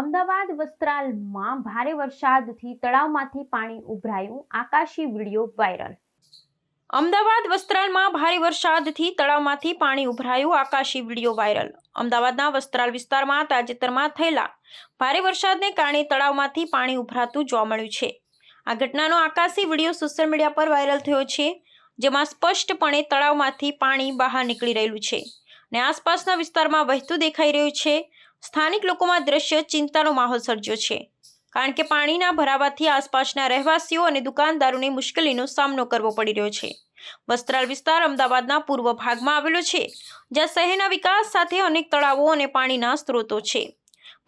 અમદાવાદ વસ્ત્રાલમાં ભારે વરસાદથી તળાવમાંથી પાણી ઉભરાયું, આકાશી વિડીયો વાયરલ। અમદાવાદ વસ્ત્રાલમાં ભારે વરસાદથી તળાવમાંથી પાણી ઉભરાયું, આકાશી વિડીયો વાયરલ। અમદાવાદના વસ્ત્રાલ વિસ્તારમાં તાજેતરમાં થયેલા ભારે વરસાદને કારણે તળાવમાંથી પાણી ઉભરાતું જોવા મળ્યું છે। આ ઘટનાનો આકાશી વિડીયો સોશિયલ મીડિયા પર વાયરલ થયો છે, જેમાં સ્પષ્ટપણે તળાવમાંથી પાણી બહાર નીકળી રહેલું છે અને આસપાસના વિસ્તારમાં વહેતું દેખાઈ રહ્યું છે। સ્થાનિક લોકોમાં દ્રશ્ય ચિંતાનો માહોલ સર્જ્યો છે, કારણ કે પાણીના ભરાવાથી આસપાસના રહેવાસીઓ અને દુકાનદારોને મુશ્કેલીનો સામનો કરવો પડી રહ્યો છે। વસ્ત્રાલ વિસ્તાર અમદાવાદના પૂર્વ ભાગમાં આવેલો છે, જ્યાં શહેરના વિકાસ સાથે અનેક તળાવો અને પાણીના સ્ત્રોતો છે।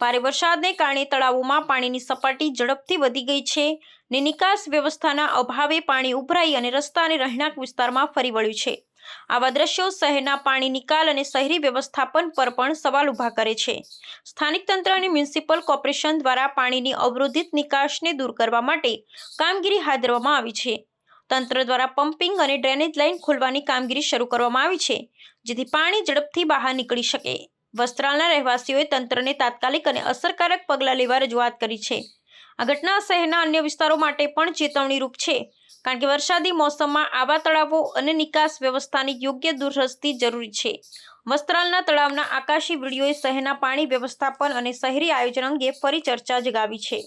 ભારે વરસાદને કારણે તળાવોમાં પાણીની સપાટી ઝડપથી વધી ગઈ છે અને નિકાસ વ્યવસ્થાના અભાવે પાણી ઉભરાઈ અને રસ્તા અને રહેણાંક વિસ્તારમાં ફરી વળ્યું છે। આવા દ્રશ્યો શહેરના પાણી નિકાલ અને શહેરી વ્યવસ્થાપન પર પણ સવાલ ઊભા કરે છે। સ્થાનિક તંત્ર અને મ્યુનિસિપલ કોર્પોરેશન દ્વારા પાણીની અવરોધિત નિકાસને દૂર કરવા માટે કામગીરી હાથ ધરવામાં આવી છે। તંત્ર દ્વારા પમ્પિંગ અને ડ્રેનેજ લાઇન ખોલવાની કામગીરી શરૂ કરવામાં આવી છે, જેથી પાણી ઝડપથી બહાર નીકળી શકે। વસ્ત્રાલના રહેવાસીઓએ તંત્રને તાત્કાલિક અને અસરકારક પગલાં લેવા રજૂઆત કરી છે। આ ઘટના શહેરના અન્ય વિસ્તારો માટે પણ ચેતવણીરૂપ છે, કારણ કે વરસાદી મોસમમાં આવા તળાવો અને નિકાસ વ્યવસ્થાની યોગ્ય દુરસ્તી જરૂરી છે। વસ્ત્રાલના તળાવના આકાશી વિડીયોએ શહેરના પાણી વ્યવસ્થાપન અને શહેરી આયોજન અંગે ફરી ચર્ચા જગાવી છે।